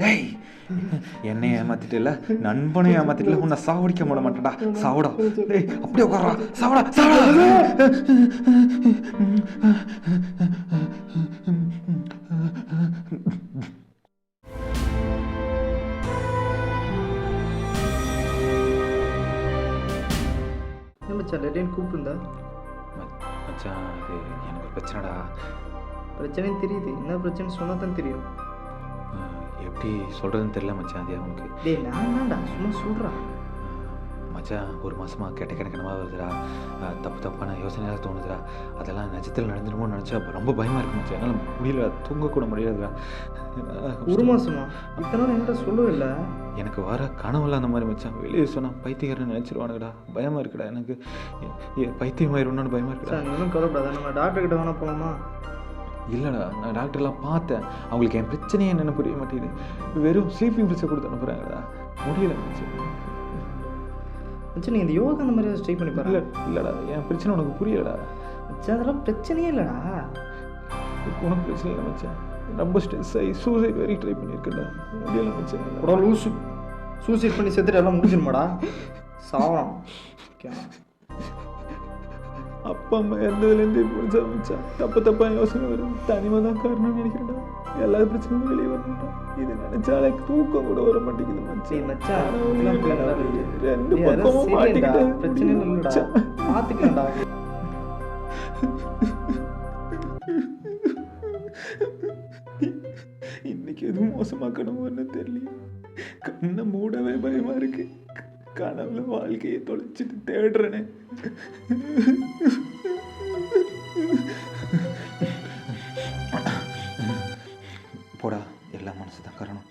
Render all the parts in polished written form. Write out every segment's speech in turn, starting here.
டேய், என்னை ஏமாத்திட்டல, நண்பனை ஏமாத்திட்டல, உன்னை சாவடிக்க விட மாட்டேன்டா. சாவடா. டேய், அப்படியே உட்கார்றா. சாவடா சாவடா. மச்சான் டேட்டின்னு கூப்பிட்டுருந்தா மச்சான், இது எனக்கு ஒரு பிரச்சனைடா. பிரச்சனைன்னு தெரியுது, என்ன பிரச்சனை சொன்னால் தான் தெரியும். எப்படி சொல்கிறதுன்னு தெரியல மச்சான். அது அவனுக்கு டேய் நான்டா சும்மா சொல்கிறா. மச்சான், ஒரு மாதமாக கெட்ட கிணக்கணமாக வருதுடா. தப்பான யோசனையாக தோணுதுடா. அதெல்லாம் நிஜத்தில் நடந்துடுமோன்னு நினச்சா ரொம்ப பயமாக இருக்கு மச்சான். என்னால் முடியல, தூங்கக்கூட முடியாதுடா. ஒரு மாதமா? இத்தனை நாள் என்கிட்ட சொல்லவே இல்லை. எனக்கு வர கனவுலாம் அந்த மாதிரி மச்சான். வெளியே சொன்னால் பைத்தியக்காரன்னு நினச்சிருவானுங்கடா. பயமாக இருக்குடா எனக்கு. பைத்தியமாயிருன்னு பயமாக இருக்குடா. இன்னும் கவலைப்படாத, நம்ம டாக்டர் கிட்ட வேணா போகலாமா? இல்லைடா, நான் டாக்டர்லாம் பார்த்தேன். அவங்களுக்கு என் பிரச்சனையே என்னென்னு புரிய மாட்டேங்குது. வெறும் ஸ்லீப்பிங் பில்ஸை கொடுத்து அனுப்புகிறாங்கடா. முடியல மச்சான். மச்சான் நீ இந்த யோகா அந்த மாதிரி ட்ரை பண்ணி பாரு. இல்லைடா, என் பிரச்சனை உனக்கு புரியலடா. மச்சான் அதெல்லாம் பிரச்சனையே இல்லைடா. உனக்கு பிரச்சனை இல்லை மச்சான். ரொம்ப ஸ்ட்ரெஸ் ஆகி சூசைட் வரைக்கும் ட்ரை பண்ணியிருக்கேன்டா. முடியல மச்சான். கூட லூசு. சூசைட் பண்ணி செத்துட்டு எல்லாம் முடிஞ்சிருமாடா? சாவலாம். அப்பா அம்மா இறந்ததுலேருந்து முடிஞ்சா மச்சான். தப்பாக யோசனை வரும். தனிமை தான் காரணம்னு நினைக்கிறேன்டா. எல்லா பிரச்சனையும் வெளியே வரணும்டா. இது நினைச்சாலே தூக்கம் கூட வர மாட்டேங்குது மச்சான். ரெண்டு பக்கமும் மாட்டிக்கிட்டு பிரச்சனை இல்லைடா, பார்த்துக்கலாம்டா. இன்னைக்கு எதுவும் மோசமாக்கணும்னு தெரியல. கண்ணை மூடவே பயமா இருக்கு. கனவுல வாழ்க்கையை தொலைச்சிட்டு தேடுறேனே. போடா, எல்லா மனசு தான் காரணம்.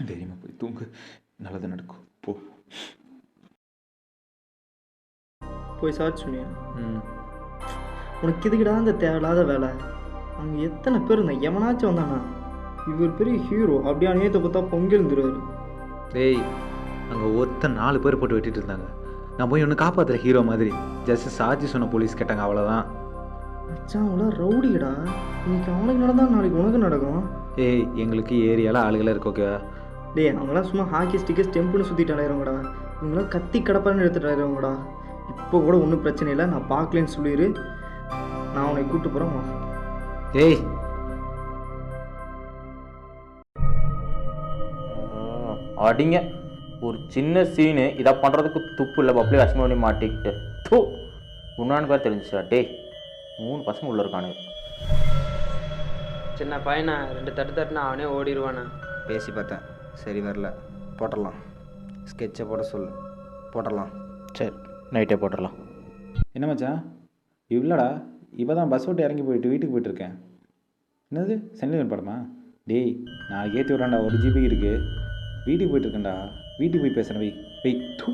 தைரியமா போய் தூங்கு, நல்லது நடக்கும். போ. போய் சாட்சி சொன்னியா? உனக்கு எதுக்குடா அந்த தேவையில்லாத வேலை? அங்கே எத்தனை பேர் இருந்தா? எவனாச்சும் வந்தானா? இவர் பெரிய ஹீரோ, அப்படியே அநியத்தை பார்த்தா பொங்கிருந்துருவாரு. டேய், அங்கே ஒருத்த 4 பேர் போட்டு வெட்டிட்டு இருந்தாங்க. நான் போய் ஒன்று காப்பாற்றுற ஹீரோ மாதிரி. ஜஸ்ட் சாட்சி சொன்ன போலீஸ் கேட்டாங்க, அவ்வளோதான். மச்சான் அவங்கள ரவுடிடா. இன்னைக்கு அவனுக்கு நடந்தா நாளைக்கு உனக்கு நடக்கும். ஏய், எங்களுக்கு ஏரியாவில் ஆளுகளாக இருக்கு, ஓகேவா? டேய் அவங்களாம் சும்மா ஹாக்கி ஸ்டிக்கர்ஸ் டெம்பிள்னு சுற்றிட்டு அலையிறவங்கடா. இவங்களாம் கத்தி கடப்பான்னு எடுத்துகிட்டு அலையிறவங்கடா. இப்போ கூட ஒன்றும் பிரச்சனை இல்லை, நான் பார்க்கலன்னு சொல்லிடு. நான் உன்னை கூப்பிட்டு போகிறேன். ஏய், அடிங்க, ஒரு சின்ன சீனு இதை பண்ணுறதுக்கு துப்பு இல்லை. பப்ளி அசிங்கம் பண்ணி மாட்டிக்கிட்டு தூ உன்னான்னு பேர் தெரிஞ்சிச்சா? டேய் 3 பசங்க உள்ள இருக்கானுங்க. சின்ன பையனா 2 தட்டு தட்டுனா அவனே ஓடிடுவானா? பேசி பார்த்தேன், சரி வரல. போட்டுடலாம். ஸ்கெட்சை போட சொல்லு, போட்டுடலாம். சரி, நைட்டே போட்டுடலாம். என்ன மச்சான்? இவ்வளோடா, இப்போ தான் பஸ் விட்டு இறங்கி போயிட்டு வீட்டுக்கு போயிட்டுருக்கேன். என்னது சென்னிலியன் படமா? டேய், நாளைக்கு ஏற்றி விட்றான்டா. 1 GB இருக்குது. வீட்டுக்கு போயிட்டுருக்கேன்டா. வீட்டுக்கு போய் பேசுகிறேன். வெய் தூ.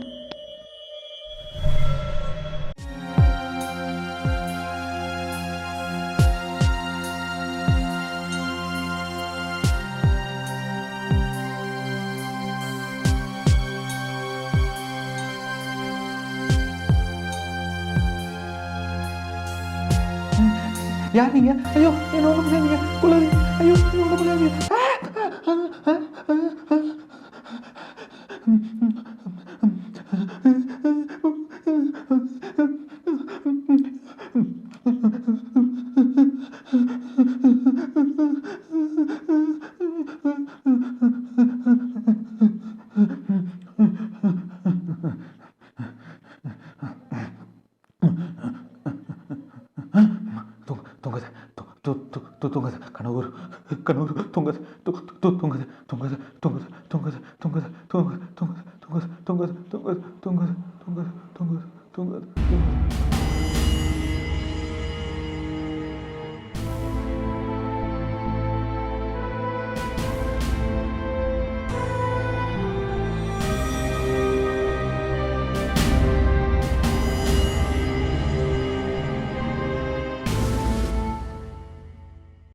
யார் நீங்க? ஐயோ, என்ன ஒன்றும் பண்ணாதீங்க. கொள்ளாதீங்க. ஐயோ, என்ன ஒன்றும் பண்ணாதீங்க. தூங்காத கனவு கனவு தூங்காத தூங்காத தூங்காத தூங்காத தூங்காத தூங்காத தூங்காத தூங்காத தூங்காத தூங்காத தூங்காத தூங்காத